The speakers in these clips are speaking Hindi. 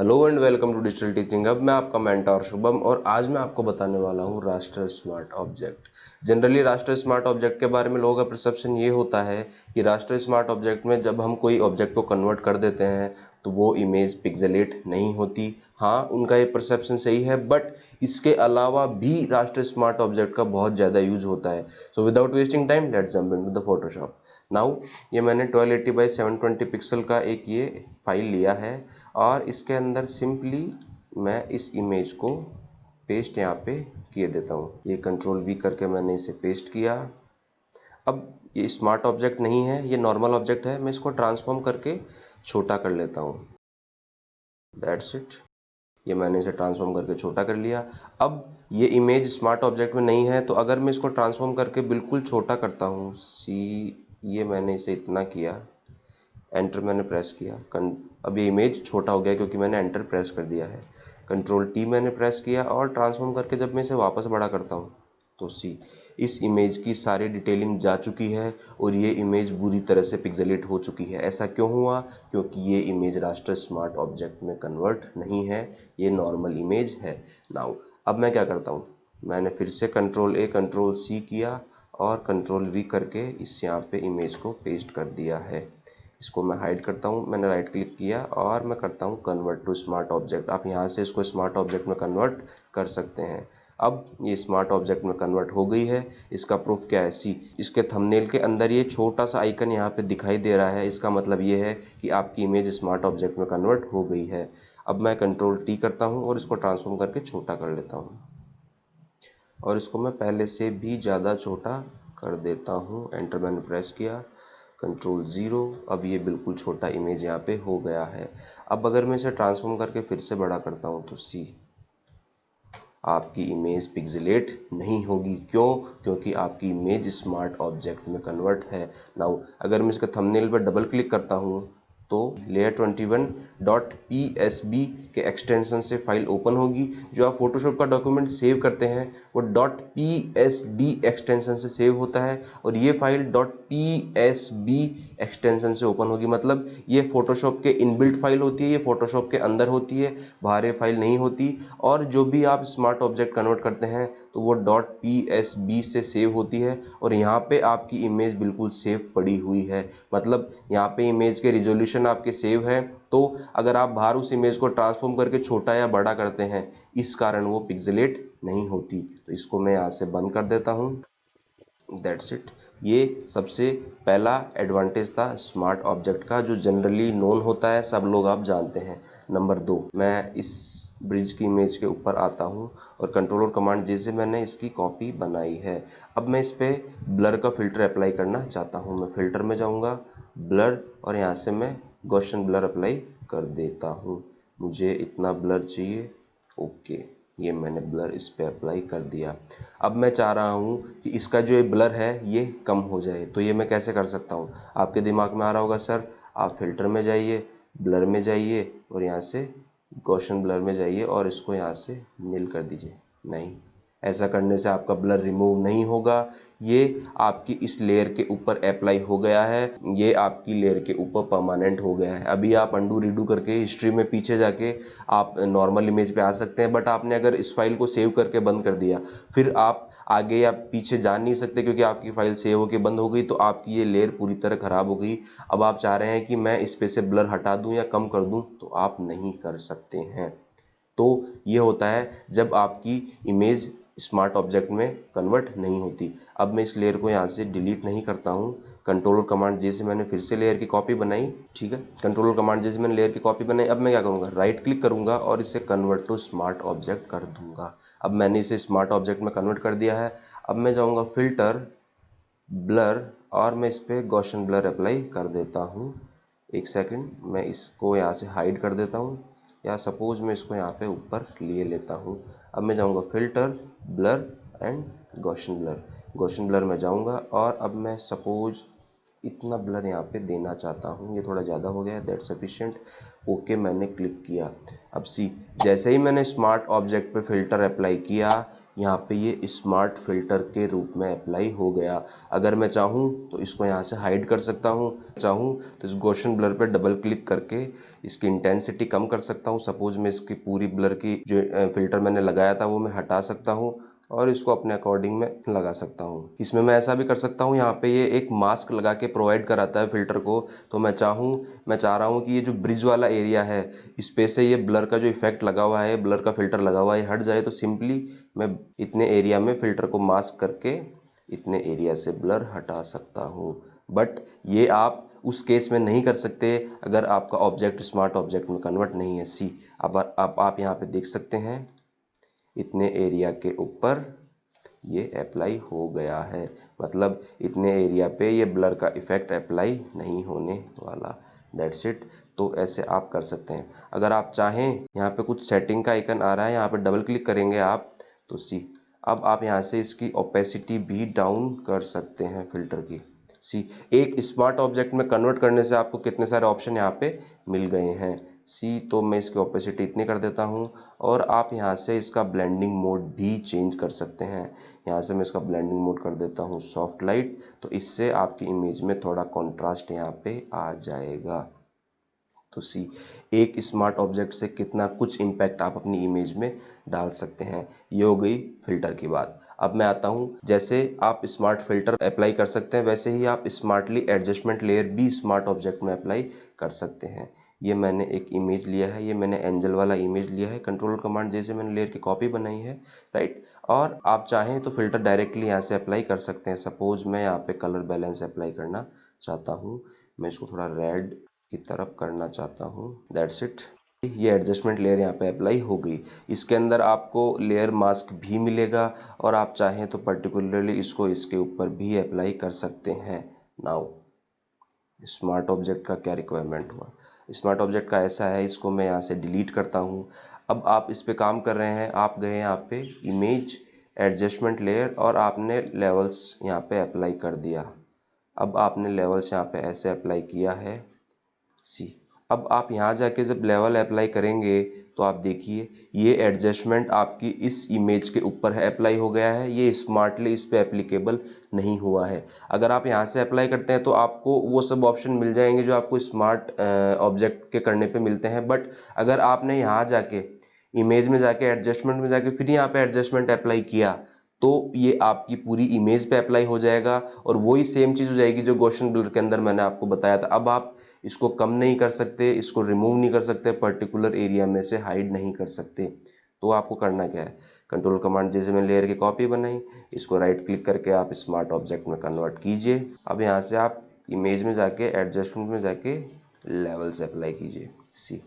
Hello and welcome to digital teaching. अब मैं आपका मेंटर शुभम और आज मैं आपको बताने वाला हूँ राष्ट्र स्मार्ट ऑब्जेक्ट। जनरली राष्ट्र स्मार्ट ऑब्जेक्ट के बारे में लोगों का परसेप्शन ये होता है कि राष्ट्र स्मार्ट ऑब्जेक्ट में जब हम कोई ऑब्जेक्ट को कन्वर्ट कर देते हैं तो वो इमेज पिक्सेलेट नहीं होती। हाँ, उनका ये परसेप्शन सही है, बट इसके अलावा भी राष्ट्र स्मार्ट ऑब्जेक्ट का बहुत ज़्यादा यूज होता है। So without wasting time let's jump into the Photoshop. Now ये मैंने 1280 बाई 720 पिक्सल का एक ये फाइल लिया है और इसके अंदर सिंपली मैं इस इमेज को पेस्ट यहाँ पे किए देता हूँ। ये कंट्रोल वी करके मैंने इसे पेस्ट किया। अब ये स्मार्ट ऑब्जेक्ट नहीं है, ये नॉर्मल ऑब्जेक्ट है। मैं इसको ट्रांसफॉर्म करके छोटा कर लेता हूँ। That's it. ये मैंने इसे ट्रांसफॉर्म करके छोटा कर लिया। अब ये इमेज स्मार्ट ऑब्जेक्ट में नहीं है, तो अगर मैं इसको ट्रांसफॉर्म करके बिल्कुल छोटा करता हूँ, ये मैंने इसे इतना किया, एंटर मैंने प्रेस किया। अब ये इमेज छोटा हो गया क्योंकि मैंने एंटर प्रेस कर दिया है। कंट्रोल टी मैंने प्रेस किया और ट्रांसफॉर्म करके जब मैं इसे वापस बड़ा करता हूँ तो इस इमेज की सारी डिटेलिंग जा चुकी है और ये इमेज बुरी तरह से पिक्सेलेट हो चुकी है। ऐसा क्यों हुआ? क्योंकि ये इमेज राष्ट्र स्मार्ट ऑब्जेक्ट में कन्वर्ट नहीं है, ये नॉर्मल इमेज है। नाउ अब मैं क्या करता हूँ, मैंने फिर से कंट्रोल ए कंट्रोल सी किया और कंट्रोल वी करके इस यहाँ पे इमेज को पेस्ट कर दिया है। इसको मैं हाइड करता हूँ। मैंने राइट क्लिक किया और मैं करता हूँ कन्वर्ट टू स्मार्ट ऑब्जेक्ट। आप यहाँ से इसको स्मार्ट ऑब्जेक्ट में कन्वर्ट कर सकते हैं। अब ये स्मार्ट ऑब्जेक्ट में कन्वर्ट हो गई है। इसका प्रूफ क्या है? इसके थंबनेल के अंदर ये छोटा सा आइकन यहाँ पे दिखाई दे रहा है। इसका मतलब ये है कि आपकी इमेज स्मार्ट ऑब्जेक्ट में कन्वर्ट हो गई है। अब मैं कंट्रोल टी करता हूँ और इसको ट्रांसफॉर्म करके छोटा कर लेता हूँ और इसको मैं पहले से भी ज़्यादा छोटा कर देता हूँ। एंटर मैंने प्रेस किया, कंट्रोल 0। अब ये बिल्कुल छोटा इमेज यहाँ पे हो गया है। अब अगर मैं इसे ट्रांसफॉर्म करके फिर से बड़ा करता हूँ तो आपकी इमेज पिक्सेलेट नहीं होगी। क्यों? क्योंकि आपकी इमेज स्मार्ट ऑब्जेक्ट में कन्वर्ट है। नाउ अगर मैं इसका थंबनेल पर डबल क्लिक करता हूँ तो layer21.psb के एक्सटेंशन से फाइल ओपन होगी। जो आप फोटोशॉप का डॉक्यूमेंट सेव करते हैं वो .psd एक्सटेंशन से सेव होता है और ये फाइल .psb एक्सटेंशन से ओपन होगी। मतलब ये फोटोशॉप के इनबिल्ट फाइल होती है, ये फोटोशॉप के अंदर होती है, बाहर ये फाइल नहीं होती। और जो भी आप स्मार्ट ऑब्जेक्ट कन्वर्ट करते हैं तो वो .psb से सेव होती है और यहाँ पे आपकी इमेज बिल्कुल सेव पड़ी हुई है। मतलब यहाँ पे इमेज के रिजोल्यूशन आपके सेव है, तो अगर आप बाहर उस इमेज को ट्रांसफॉर्म करके छोटा या बड़ा करते हैं इस कारण वो पिक्सेलेट नहीं होती। तो इसको मैं यहाँ से बंद कर देता हूँ। That's it. ये सबसे पहला एडवांटेज था स्मार्ट ऑब्जेक्ट का, जो जनरली नोन होता है, सब लोग आप जानते हैं। नंबर 2, मैं इस ब्रिज की इमेज के ऊपर आता हूँ और कंट्रोल और कमांड जैसे मैंने इसकी कॉपी बनाई है। अब मैं इस पर ब्लर का फिल्टर अप्लाई करना चाहता हूँ। मैं फिल्टर में जाऊँगा, ब्लर, और यहाँ से मैं गॉसियन ब्लर अप्लाई कर देता हूँ। मुझे इतना ब्लर चाहिए। ओके, ये मैंने ब्लर इस पे अप्लाई कर दिया। अब मैं चाह रहा हूँ कि इसका जो ये ब्लर है ये कम हो जाए, तो ये मैं कैसे कर सकता हूँ? आपके दिमाग में आ रहा होगा, सर आप फिल्टर में जाइए, ब्लर में जाइए और यहाँ से गॉसियन ब्लर में जाइए और इसको यहाँ से नील कर दीजिए। नहीं, ऐसा करने से आपका ब्लर रिमूव नहीं होगा। ये आपकी इस लेयर के ऊपर अप्लाई हो गया है, ये आपकी लेयर के ऊपर परमानेंट हो गया है। अभी आप अंडू रीडू करके हिस्ट्री में पीछे जाके आप नॉर्मल इमेज पे आ सकते हैं, बट आपने अगर इस फाइल को सेव करके बंद कर दिया फिर आप आगे या पीछे जा नहीं सकते, क्योंकि आपकी फाइल सेव होकर बंद हो गई तो आपकी ये लेयर पूरी तरह खराब हो गई। अब आप चाह रहे हैं कि मैं इस पे से ब्लर हटा दूं या कम कर दूं, तो आप नहीं कर सकते हैं। तो ये होता है जब आपकी इमेज स्मार्ट ऑब्जेक्ट में कन्वर्ट नहीं होती। अब मैं इस लेयर को यहाँ से डिलीट नहीं करता हूँ। कंट्रोल कमांड जैसे मैंने फिर से लेयर की कॉपी बनाई, ठीक है, कंट्रोल कमांड जैसे मैंने लेयर की कॉपी बनाई। अब मैं क्या करूँगा, राइट क्लिक करूँगा और इसे कन्वर्ट टू स्मार्ट ऑब्जेक्ट कर दूंगा। अब मैंने इसे स्मार्ट ऑब्जेक्ट में कन्वर्ट कर दिया है। अब मैं जाऊँगा फिल्टर, ब्लर, और मैं इस पर गॉसियन ब्लर अप्लाई कर देता हूँ। एक सेकेंड, मैं इसको यहाँ से हाइड कर देता हूँ, या सपोज मैं इसको यहाँ पे ऊपर लिए लेता हूँ। अब मैं जाऊँगा filter, blur and Gaussian blur. Gaussian blur में जाऊँगा और अब मैं सपोज इतना ब्लर यहाँ पे देना चाहता हूँ, ये थोड़ा ज़्यादा हो गया है, दैट सफिशिएंट। ओके मैंने क्लिक किया। अब सी, जैसे ही मैंने स्मार्ट ऑब्जेक्ट पे फिल्टर अप्लाई किया, यहाँ पे ये स्मार्ट फिल्टर के रूप में अप्लाई हो गया। अगर मैं चाहूँ तो इसको यहाँ से हाइड कर सकता हूँ, चाहूँ तो इस गॉसियन ब्लर पे डबल क्लिक करके इसकी इंटेंसिटी कम कर सकता हूँ। सपोज मैं इसकी पूरी ब्लर की जो फिल्टर मैंने लगाया था वो मैं हटा सकता हूँ और इसको अपने अकॉर्डिंग में लगा सकता हूँ। इसमें मैं ऐसा भी कर सकता हूँ, यहाँ पे ये एक मास्क लगा के प्रोवाइड कराता है फिल्टर को, तो मैं चाह रहा हूँ कि ये जो ब्रिज वाला एरिया है इस पे से ये ब्लर का जो इफेक्ट लगा हुआ है, ब्लर का फिल्टर लगा हुआ है, हट जाए, तो सिंपली मैं इतने एरिया में फिल्टर को मास्क करके इतने एरिया से ब्लर हटा सकता हूँ। बट ये आप उस केस में नहीं कर सकते अगर आपका ऑब्जेक्ट स्मार्ट ऑब्जेक्ट में कन्वर्ट नहीं है। सी, अब आप यहाँ पे देख सकते हैं इतने एरिया के ऊपर ये अप्लाई हो गया है, मतलब इतने एरिया पे ये ब्लर का इफेक्ट अप्लाई नहीं होने वाला। That's it. तो ऐसे आप कर सकते हैं। अगर आप चाहें, यहाँ पे कुछ सेटिंग का आइकन आ रहा है, यहाँ पे डबल क्लिक करेंगे आप तो सी, अब आप यहाँ से इसकी ओपेसिटी भी डाउन कर सकते हैं फिल्टर की। सी, एक स्मार्ट ऑब्जेक्ट में कन्वर्ट करने से आपको कितने सारे ऑप्शन यहाँ पे मिल गए हैं। सी, तो मैं इसकी ओपेसिटी इतनी कर देता हूँ और आप यहाँ से इसका ब्लेंडिंग मोड भी चेंज कर सकते हैं। यहाँ से मैं इसका ब्लेंडिंग मोड कर देता हूँ सॉफ्ट लाइट, तो इससे आपकी इमेज में थोड़ा कॉन्ट्रास्ट यहाँ पे आ जाएगा। तो सी, एक स्मार्ट ऑब्जेक्ट से कितना कुछ इम्पैक्ट आप अपनी इमेज में डाल सकते हैं। ये हो गई फिल्टर की बात। अब मैं आता हूँ, जैसे आप स्मार्ट फिल्टर अप्लाई कर सकते हैं वैसे ही आप स्मार्टली एडजस्टमेंट लेयर भी स्मार्ट ऑब्जेक्ट में अप्लाई कर सकते हैं। ये मैंने एक इमेज लिया है, ये मैंने एंजल वाला इमेज लिया है, कंट्रोल कमांड जैसे मैंने लेयर की कॉपी बनाई है, राइट। और आप चाहें तो फिल्टर डायरेक्टली यहाँ से अप्लाई कर सकते हैं। सपोज मैं यहाँ पे कलर बैलेंस अप्लाई करना चाहता हूँ, मैं इसको थोड़ा रेड की तरफ करना चाहता हूँ, दैट्स इट। ये एडजस्टमेंट लेयर यहाँ पे अप्लाई हो गई। इसके अंदर आपको लेयर मास्क भी मिलेगा और आप चाहें तो पर्टिकुलरली इसको इसके ऊपर भी अप्लाई कर सकते हैं। नाउ स्मार्ट ऑब्जेक्ट का क्या रिक्वायरमेंट हुआ, स्मार्ट ऑब्जेक्ट का ऐसा है, इसको मैं यहाँ से डिलीट करता हूँ। अब आप इस पे काम कर रहे हैं, आप गए यहाँ पे इमेज एडजस्टमेंट लेयर और आपने लेवल्स यहाँ पे अप्लाई कर दिया। अब आपने लेवल्स यहाँ पे ऐसे अप्लाई किया है। सी, अब आप यहाँ जाके जब लेवल अप्लाई करेंगे तो आप देखिए ये एडजस्टमेंट आपकी इस इमेज के ऊपर है अप्लाई हो गया है, ये स्मार्टली इस पे एप्लीकेबल नहीं हुआ है। अगर आप यहाँ से अप्लाई करते हैं तो आपको वो सब ऑप्शन मिल जाएंगे जो आपको स्मार्ट ऑब्जेक्ट के करने पे मिलते हैं। बट अगर आपने यहाँ जाके इमेज में जाके एडजस्टमेंट में जाके फिर यहाँ पे एडजस्टमेंट अप्लाई किया तो ये आपकी पूरी इमेज पे अप्लाई हो जाएगा और वही सेम चीज़ हो जाएगी जो गॉसियन ब्लर के अंदर मैंने आपको बताया था। अब आप इसको कम नहीं कर सकते, इसको रिमूव नहीं कर सकते, पर्टिकुलर एरिया में से हाइड नहीं कर सकते। तो आपको करना क्या है, कंट्रोल कमांड जैसे मैंने लेयर की कॉपी बनाई, इसको राइट क्लिक करके आप स्मार्ट ऑब्जेक्ट में कन्वर्ट कीजिए। अब यहाँ से आप इमेज में जाके एडजस्टमेंट में जाके लेवल्स अप्लाई कीजिए। सी,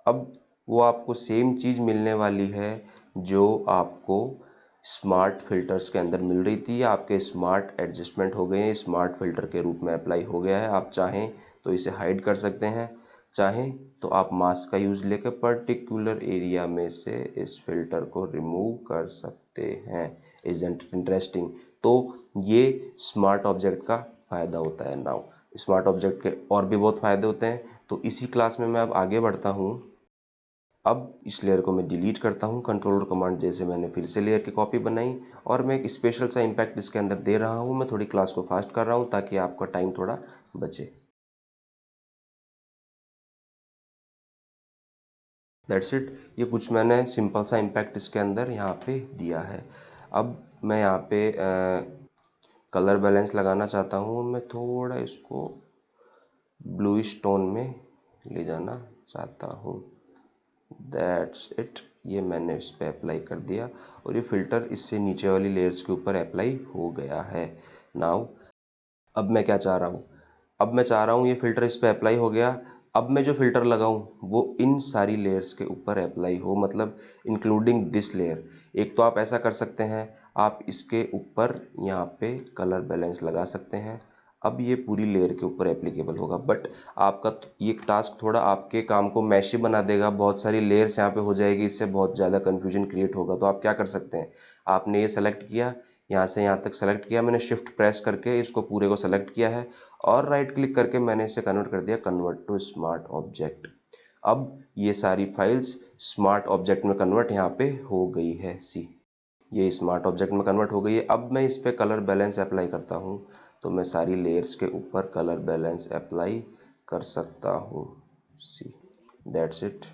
अब वो आपको सेम चीज़ मिलने वाली है जो आपको स्मार्ट फिल्टर्स के अंदर मिल रही थी। आपके स्मार्ट एडजस्टमेंट हो गए हैं, स्मार्ट फिल्टर के रूप में अप्लाई हो गया है। आप चाहें तो इसे हाइड कर सकते हैं, चाहें तो आप मास्क का यूज़ लेकर पर्टिकुलर एरिया में से इस फिल्टर को रिमूव कर सकते हैं। Isn't interesting. तो ये स्मार्ट ऑब्जेक्ट का फ़ायदा होता है। नाउ स्मार्ट ऑब्जेक्ट के और भी बहुत फ़ायदे होते हैं, तो इसी क्लास में मैं अब आगे बढ़ता हूँ। अब इस लेयर को मैं डिलीट करता हूँ, कंट्रोल कमांड जैसे मैंने फिर से लेयर की कॉपी बनाई और मैं एक स्पेशल सा इम्पैक्ट इसके अंदर दे रहा हूँ। मैं थोड़ी क्लास को फास्ट कर रहा हूँ ताकि आपका टाइम थोड़ा बचे। That's it. ये कुछ मैंने सिंपल सा इम्पैक्ट इसके अंदर यहाँ पे दिया है। अब मैं यहाँ पे कलर बैलेंस लगाना चाहता हूँ, मैं थोड़ा इसको ब्लूइश टोन में ले जाना चाहता हूँ। That's it. ये मैंने इस पर अप्लाई कर दिया और ये फिल्टर इससे नीचे वाली लेयर्स के ऊपर अप्लाई हो गया है। नाउ अब मैं क्या चाह रहा हूँ, अब मैं चाह रहा हूँ ये फिल्टर इस पर अप्लाई हो गया। अब मैं जो फिल्टर लगाऊं वो इन सारी लेयर्स के ऊपर अप्लाई हो, मतलब इंक्लूडिंग दिस लेयर। एक तो आप ऐसा कर सकते हैं, आप इसके ऊपर यहाँ पे कलर बैलेंस लगा सकते हैं। अब ये पूरी लेयर के ऊपर एप्लीकेबल होगा, बट आपका ये टास्क थोड़ा आपके काम को मैशी बना देगा, बहुत सारी लेयर्स यहाँ पे हो जाएगी, इससे बहुत ज़्यादा कन्फ्यूजन क्रिएट होगा। तो आप क्या कर सकते हैं, आपने ये सेलेक्ट किया, यहाँ से यहाँ तक सेलेक्ट किया मैंने, शिफ्ट प्रेस करके इसको पूरे को सेलेक्ट किया है और राइट क्लिक करके मैंने इसे कन्वर्ट कर दिया कन्वर्ट टू स्मार्ट ऑब्जेक्ट। अब ये सारी फाइल्स स्मार्ट ऑब्जेक्ट में कन्वर्ट यहाँ पे हो गई है। सी, ये स्मार्ट ऑब्जेक्ट में कन्वर्ट हो गई है। अब मैं इस पे कलर बैलेंस अप्लाई करता हूँ, तो मैं सारी लेयर्स के ऊपर कलर बैलेंस अप्लाई कर सकता हूँ। सी, दैट्स इट।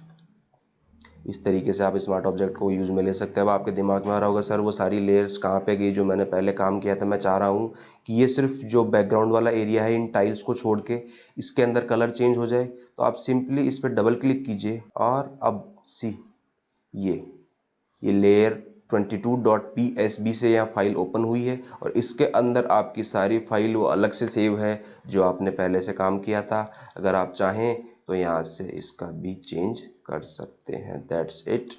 इस तरीके से आप स्मार्ट ऑब्जेक्ट को यूज़ में ले सकते हैं। अब आपके दिमाग में आ रहा होगा सर वो सारी लेयर्स कहाँ पे गई जो मैंने पहले काम किया था। मैं चाह रहा हूँ कि ये सिर्फ जो बैकग्राउंड वाला एरिया है इन टाइल्स को छोड़ के इसके अंदर कलर चेंज हो जाए, तो आप सिंपली इस पर डबल क्लिक कीजिए और अब सी, ये लेयर 22.psb से यहाँ फाइल ओपन हुई है और इसके अंदर आपकी सारी फाइल वो अलग से सेव है जो आपने पहले से काम किया था। अगर आप चाहें तो यहाँ से इसका भी चेंज कर सकते हैं। That's it.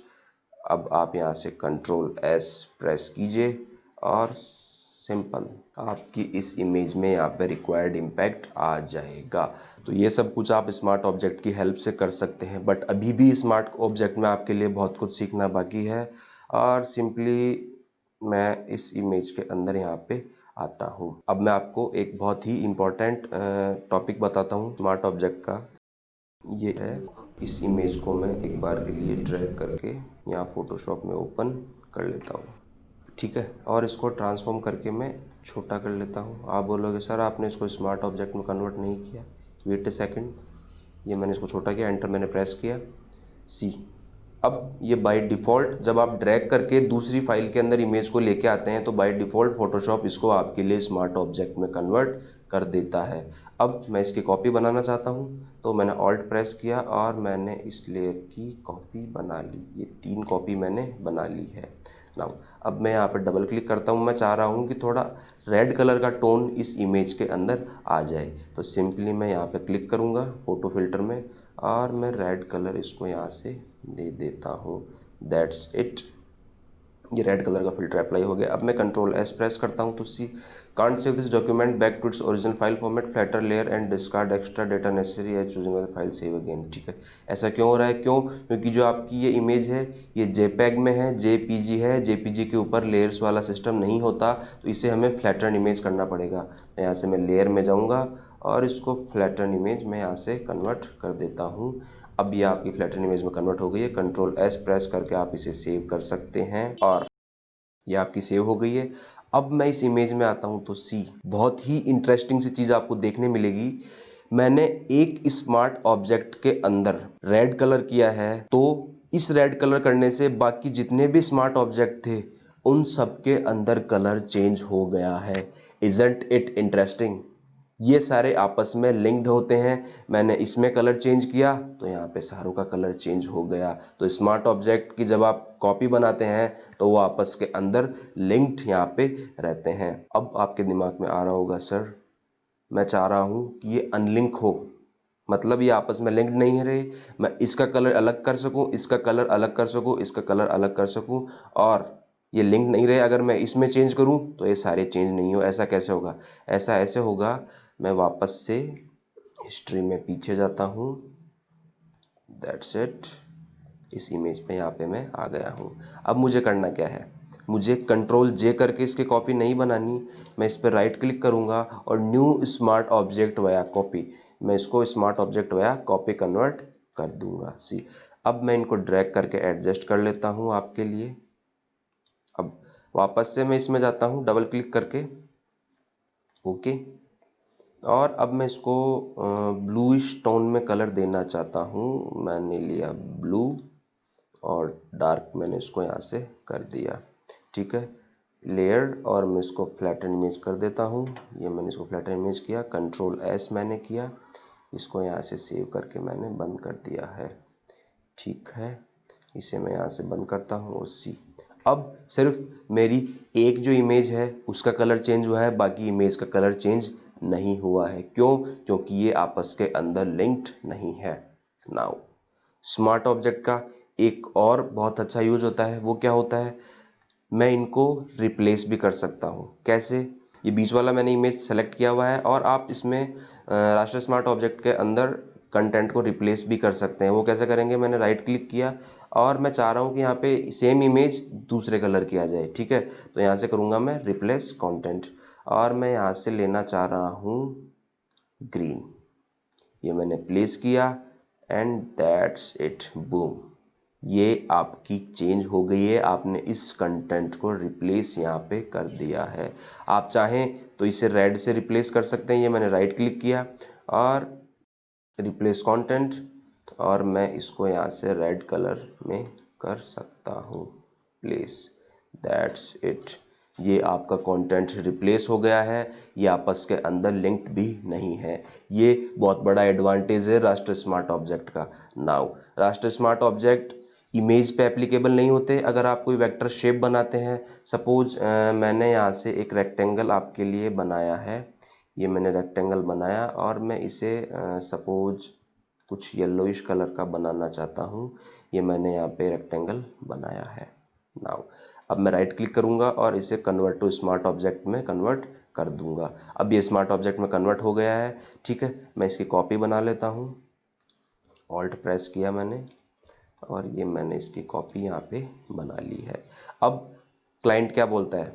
अब आप यहाँ से कंट्रोल एस प्रेस कीजिए और सिंपल आपकी इस इमेज में यहाँ पे रिक्वायर्ड इम्पैक्ट आ जाएगा। तो ये सब कुछ आप स्मार्ट ऑब्जेक्ट की हेल्प से कर सकते हैं, बट अभी भी स्मार्ट ऑब्जेक्ट में आपके लिए बहुत कुछ सीखना बाकी है। और सिंपली मैं इस इमेज के अंदर यहाँ पे आता हूँ। अब मैं आपको एक बहुत ही इम्पोर्टेंट टॉपिक बताता हूँ स्मार्ट ऑब्जेक्ट का। ये है, इस इमेज को मैं एक बार के लिए ड्रैग करके यहाँ फोटोशॉप में ओपन कर लेता हूँ, ठीक है, और इसको ट्रांसफॉर्म करके मैं छोटा कर लेता हूँ। आप बोलोगे सर आपने इसको स्मार्ट ऑब्जेक्ट में कन्वर्ट नहीं किया, वेट ए सेकंड। ये मैंने इसको छोटा किया, एंटर मैंने प्रेस किया। सी, अब ये बाय डिफ़ॉल्ट जब आप ड्रैग करके दूसरी फाइल के अंदर इमेज को लेके आते हैं तो बाय डिफ़ॉल्ट फोटोशॉप इसको आपके लिए स्मार्ट ऑब्जेक्ट में कन्वर्ट कर देता है। अब मैं इसकी कॉपी बनाना चाहता हूँ, तो मैंने ऑल्ट प्रेस किया और मैंने इस लेयर की कॉपी बना ली। ये 3 कॉपी मैंने बना ली है। नाउ अब मैं यहाँ पर डबल क्लिक करता हूँ। मैं चाह रहा हूँ कि थोड़ा रेड कलर का टोन इस इमेज के अंदर आ जाए, तो सिंपली मैं यहाँ पे क्लिक करूँगा फोटो फिल्टर में और मैं रेड कलर इसको यहाँ से दे देता हूँ। That's it. ये रेड कलर का फिल्टर अप्लाई हो गया। अब मैं कंट्रोल एस प्रेस करता हूँ तो see, can't save this document back to its original file format, flatter layer and discard extra data necessary as choosing the file save again. ठीक है, ऐसा क्यों हो रहा है? क्यों? क्योंकि जो आपकी ये इमेज है ये जेपैग में है, जेपीजी है। जेपीजी के ऊपर लेयर्स वाला सिस्टम नहीं होता, तो इसे हमें फ्लैटर्न इमेज करना पड़ेगा। यहाँ से मैं लेयर में जाऊँगा और इसको फ्लैटर्न इमेज में यहाँ से कन्वर्ट कर देता हूँ। अब ये आपकी फ्लैटर्न इमेज में कन्वर्ट हो गई है। कंट्रोल एस प्रेस करके आप इसे सेव कर सकते हैं और ये आपकी सेव हो गई है। अब मैं इस इमेज में आता हूं तो सी, बहुत ही इंटरेस्टिंग सी चीज़ आपको देखने मिलेगी। मैंने एक स्मार्ट ऑब्जेक्ट के अंदर रेड कलर किया है, तो इस रेड कलर करने से बाकी जितने भी स्मार्ट ऑब्जेक्ट थे उन सब के अंदर कलर चेंज हो गया है। Isn't it interesting? ये सारे आपस में लिंक्ड होते हैं। मैंने इसमें कलर चेंज किया तो यहाँ पे सारों का कलर चेंज हो गया। तो स्मार्ट ऑब्जेक्ट की जब आप कॉपी बनाते हैं तो वो आपस के अंदर लिंक्ड यहाँ पे रहते हैं। अब आपके दिमाग में आ रहा होगा सर मैं चाह रहा हूँ कि ये अनलिंक हो, मतलब ये आपस में लिंक्ड नहीं है रहे, मैं इसका कलर अलग कर सकूँ, इसका कलर अलग कर सकूँ, इसका कलर अलग कर सकूँ, और ये लिंक नहीं रहे। अगर मैं इसमें चेंज करूँ तो ये सारे चेंज नहीं हो। ऐसा कैसे होगा? ऐसा ऐसे होगा, मैं वापस से हिस्ट्री में पीछे जाता हूँ। That's it. इस इमेज पे यहाँ पे मैं आ गया हूँ। अब मुझे करना क्या है? मुझे कंट्रोल जे करके इसकी कॉपी नहीं बनानी। मैं इस पर राइट क्लिक करूँगा और new smart object via copy, मैं इसको smart object via copy convert कर दूंगा। सी, अब मैं इनको ड्रैग करके एडजस्ट कर लेता हूँ आपके लिए। अब वापस से मैं इसमें जाता हूँ डबल क्लिक करके, ओके, और अब मैं इसको ब्लूइश टोन में कलर देना चाहता हूँ। मैंने लिया ब्लू और डार्क मैंने इसको यहाँ से कर दिया, ठीक है। लेयर और मैं इसको फ्लैटन इमेज कर देता हूँ। ये मैंने इसको फ्लैटन इमेज किया, कंट्रोल एस मैंने किया, इसको यहाँ से सेव करके मैंने बंद कर दिया है, ठीक है। इसे मैं यहाँ से बंद करता हूँ और सी, अब सिर्फ मेरी एक जो इमेज है उसका कलर चेंज हुआ है, बाकी इमेज का कलर चेंज नहीं हुआ है। क्यों? क्योंकि ये आपस के अंदर लिंक्ड नहीं है। नाउ स्मार्ट ऑब्जेक्ट का एक और बहुत अच्छा यूज होता है, वो क्या होता है? मैं इनको रिप्लेस भी कर सकता हूँ। कैसे? ये बीच वाला मैंने इमेज सेलेक्ट किया हुआ है और आप इसमें राष्ट्रीय स्मार्ट ऑब्जेक्ट के अंदर कंटेंट को रिप्लेस भी कर सकते हैं। वो कैसे करेंगे, मैंने राइट क्लिक किया और मैं चाह रहा हूँ कि यहाँ पे सेम इमेज दूसरे कलर की आ जाए, ठीक है। तो यहाँ से करूँगा मैं रिप्लेस कंटेंट और मैं यहाँ से लेना चाह रहा हूँ ग्रीन। ये मैंने प्लेस किया एंड दैट्स इट, बूम, ये आपकी चेंज हो गई है। आपने इस कंटेंट को रिप्लेस यहाँ पे कर दिया है। आप चाहें तो इसे रेड से रिप्लेस कर सकते हैं। ये मैंने राइट क्लिक किया और रिप्लेस कंटेंट और मैं इसको यहाँ से रेड कलर में कर सकता हूँ, प्लेस, दैट्स इट। ये आपका कंटेंट रिप्लेस हो गया है। ये आपस के अंदर लिंक्ड भी नहीं है। ये बहुत बड़ा एडवांटेज है राष्ट्र स्मार्ट ऑब्जेक्ट का। नाउ राष्ट्र स्मार्ट ऑब्जेक्ट इमेज पे एप्लीकेबल नहीं होते। अगर आप कोई वेक्टर शेप बनाते हैं, सपोज मैंने यहाँ से एक रेक्टेंगल आपके लिए बनाया है। ये मैंने रेक्टेंगल बनाया और मैं इसे सपोज कुछ येलोइश कलर का बनाना चाहता हूँ। ये मैंने यहाँ पे रेक्टेंगल बनाया है। नाउ अब मैं राइट क्लिक करूँगा और इसे कन्वर्ट टू स्मार्ट ऑब्जेक्ट में कन्वर्ट कर दूंगा। अब ये स्मार्ट ऑब्जेक्ट में कन्वर्ट हो गया है, ठीक है। मैं इसकी कॉपी बना लेता हूँ, ऑल्ट प्रेस किया मैंने और ये मैंने इसकी कॉपी यहाँ पे बना ली है। अब क्लाइंट क्या बोलता है,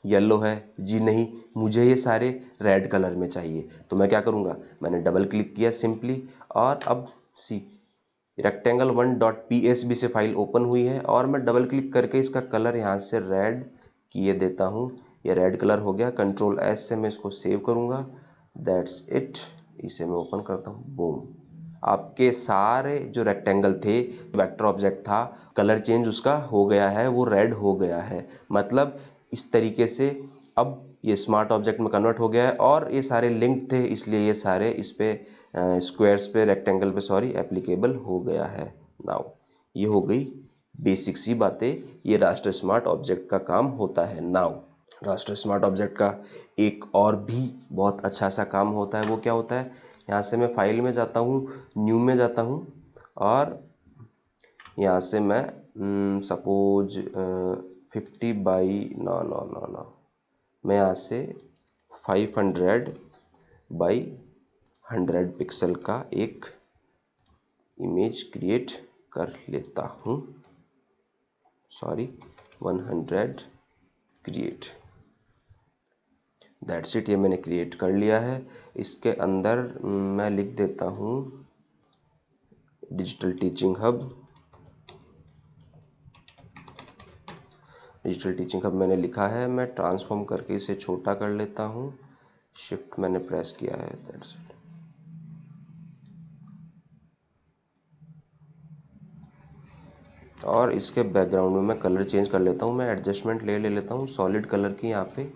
येलो है जी, नहीं मुझे ये सारे रेड कलर में चाहिए। तो मैं क्या करूँगा, मैंने डबल क्लिक किया सिंपली और अब सी रेक्टेंगल 1.psb से फाइल ओपन हुई है और मैं डबल क्लिक करके इसका कलर यहाँ से रेड किए देता हूँ। ये रेड कलर हो गया। कंट्रोल एस से मैं इसको सेव करूँगा, दैट्स इट। इसे मैं ओपन करता हूँ, बूम, आपके सारे जो रेक्टेंगल थे, वेक्टर ऑब्जेक्ट था, कलर चेंज उसका हो गया है, वो रेड हो गया है। मतलब इस तरीके से अब ये स्मार्ट ऑब्जेक्ट में कन्वर्ट हो गया है और ये सारे लिंक थे, इसलिए ये सारे इस पे स्क्वायर्स पे, रेक्टेंगल पे सॉरी, एप्लीकेबल हो गया है। नाउ ये हो गई बेसिक सी बातें, ये राष्ट्र स्मार्ट ऑब्जेक्ट का काम होता है। नाउ राष्ट्र स्मार्ट ऑब्जेक्ट का एक और भी बहुत अच्छा सा काम होता है। वो क्या होता है, यहाँ से मैं फाइल में जाता हूँ, न्यू में जाता हूँ और यहाँ से मैं सपोज 50 बाई ना मैं यहाँ से 500 बाई 100 पिक्सल का एक इमेज क्रिएट कर लेता हूँ, सॉरी 100 क्रिएट, दैट्स इट। ये मैंने क्रिएट कर लिया है। इसके अंदर मैं लिख देता हूँ digital teaching hub. Digital teaching hub मैंने लिखा है, मैं ट्रांसफॉर्म करके इसे छोटा कर लेता हूँ, शिफ्ट मैंने प्रेस किया है, दैट्स इट। और इसके बैकग्राउंड में मैं कलर चेंज कर लेता हूँ। मैं एडजस्टमेंट ले लेता हूँ सॉलिड कलर की, यहाँ पे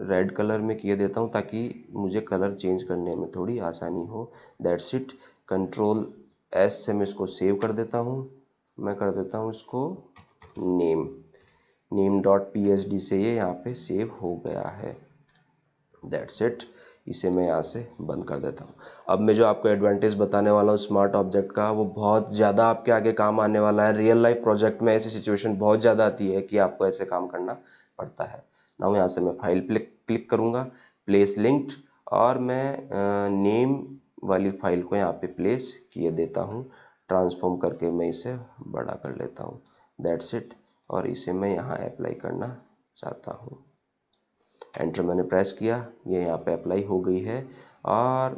रेड कलर में किए देता हूँ ताकि मुझे कलर चेंज करने में थोड़ी आसानी हो, दैट्स इट। कंट्रोल एस से मैं इसको सेव कर देता हूँ। मैं कर देता हूँ इसको नेम डॉट psd से ये यहाँ पे सेव हो गया है, दैट्स इट। इसे मैं यहाँ से बंद कर देता हूँ। अब मैं जो आपको एडवांटेज बताने वाला हूँ स्मार्ट ऑब्जेक्ट का, वो बहुत ज़्यादा आपके आगे काम आने वाला है। रियल लाइफ प्रोजेक्ट में ऐसी सिचुएशन बहुत ज़्यादा आती है कि आपको ऐसे काम करना पड़ता है। ना यहाँ से मैं फाइल क्लिक करूँगा, प्लेस लिंक्ड, और मैं नेम वाली फाइल को यहाँ पे प्लेस किए देता हूँ। ट्रांसफॉर्म करके मैं इसे बड़ा कर लेता हूँ, दैट्स इट। और इसे मैं यहाँ अप्लाई करना चाहता हूँ। एंटर मैंने प्रेस किया, ये यहाँ पे अप्लाई हो गई है। और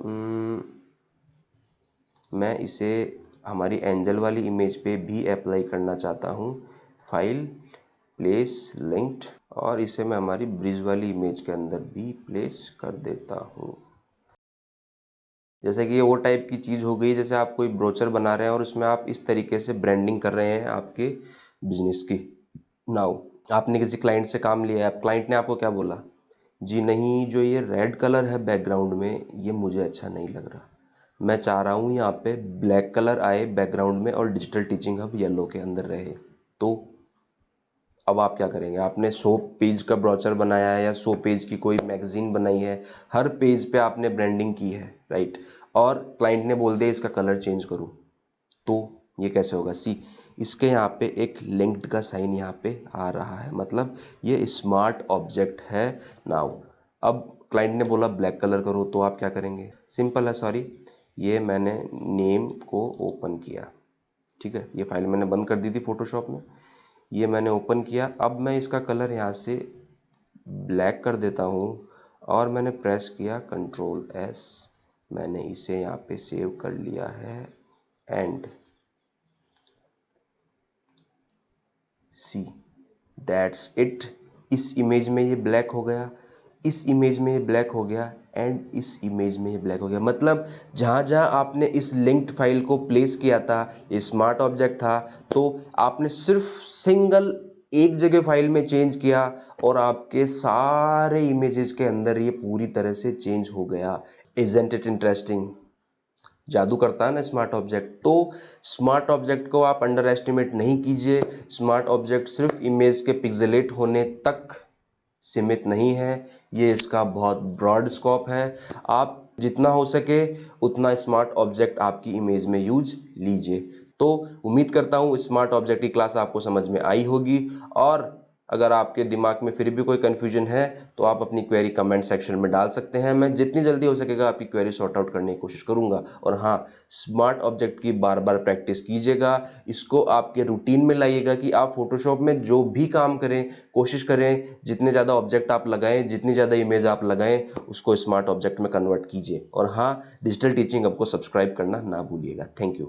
मैं इसे हमारी एंजल वाली इमेज पे भी अप्लाई करना चाहता हूँ। फाइल, प्लेस लिंक्ड, और इसे मैं हमारी ब्रिज वाली इमेज के अंदर भी प्लेस कर देता हूँ। जैसे कि ये वो टाइप की चीज़ हो गई जैसे आप कोई ब्रोचर बना रहे हैं और उसमें आप इस तरीके से ब्रांडिंग कर रहे हैं आपके बिजनेस की। नाउ आपने किसी क्लाइंट से काम लिया है, क्लाइंट ने आपको क्या बोला, जी नहीं, जो ये रेड कलर है बैकग्राउंड में, ये मुझे अच्छा नहीं लग रहा, मैं चाह रहा हूँ यहाँ पे ब्लैक कलर आए बैकग्राउंड में और डिजिटल टीचिंग हब येलो के अंदर रहे। तो अब आप क्या करेंगे, आपने 100 पेज का ब्रोचर बनाया है या 100 पेज की कोई मैगजीन बनाई है, हर पेज पे आपने ब्रांडिंग की है, राइट, और क्लाइंट ने बोल दिया इसका कलर चेंज करूँ, तो ये कैसे होगा। सी, इसके यहाँ पे एक लिंक्ड का साइन यहाँ पे आ रहा है, मतलब ये स्मार्ट ऑब्जेक्ट है। नाउ अब क्लाइंट ने बोला ब्लैक कलर करो, तो आप क्या करेंगे, सिंपल है, सॉरी, ये मैंने नेम को ओपन किया, ठीक है, ये फाइल मैंने बंद कर दी थी फोटोशॉप में, ये मैंने ओपन किया। अब मैं इसका कलर यहाँ से ब्लैक कर देता हूँ और मैंने प्रेस किया कंट्रोल एस, मैंने इसे यहाँ पे सेव कर लिया है एंड सी दैट्स इट। इस इमेज में ये ब्लैक हो गया, इस इमेज में ये ब्लैक हो गया एंड इस इमेज में ये ब्लैक हो गया। मतलब जहाँ जहाँ आपने इस लिंक्ड फाइल को प्लेस किया था, ये स्मार्ट ऑब्जेक्ट था, तो आपने सिर्फ सिंगल एक जगह फाइल में चेंज किया और आपके सारे इमेजेस के अंदर ये पूरी तरह से चेंज हो गया। Isn't it interesting? जादू करता है ना स्मार्ट ऑब्जेक्ट। तो स्मार्ट ऑब्जेक्ट को आप अंडर एस्टिमेट नहीं कीजिए। स्मार्ट ऑब्जेक्ट सिर्फ इमेज के पिक्सेलेट होने तक सीमित नहीं है, ये इसका बहुत ब्रॉड स्कोप है। आप जितना हो सके उतना स्मार्ट ऑब्जेक्ट आपकी इमेज में यूज लीजिए। तो उम्मीद करता हूँ स्मार्ट ऑब्जेक्ट की क्लास आपको समझ में आई होगी, और अगर आपके दिमाग में फिर भी कोई कन्फ्यूजन है तो आप अपनी क्वेरी कमेंट सेक्शन में डाल सकते हैं। मैं जितनी जल्दी हो सकेगा आपकी क्वेरी सॉर्ट आउट करने की कोशिश करूंगा। और हाँ, स्मार्ट ऑब्जेक्ट की बार बार प्रैक्टिस कीजिएगा, इसको आपके रूटीन में लाइएगा कि आप फोटोशॉप में जो भी काम करें कोशिश करें जितने ज़्यादा ऑब्जेक्ट आप लगाएं, जितनी ज़्यादा इमेज आप लगाएं, उसको स्मार्ट ऑब्जेक्ट में कन्वर्ट कीजिए। और हाँ, डिजिटल टीचिंग आपको सब्सक्राइब करना ना भूलिएगा। Thank you.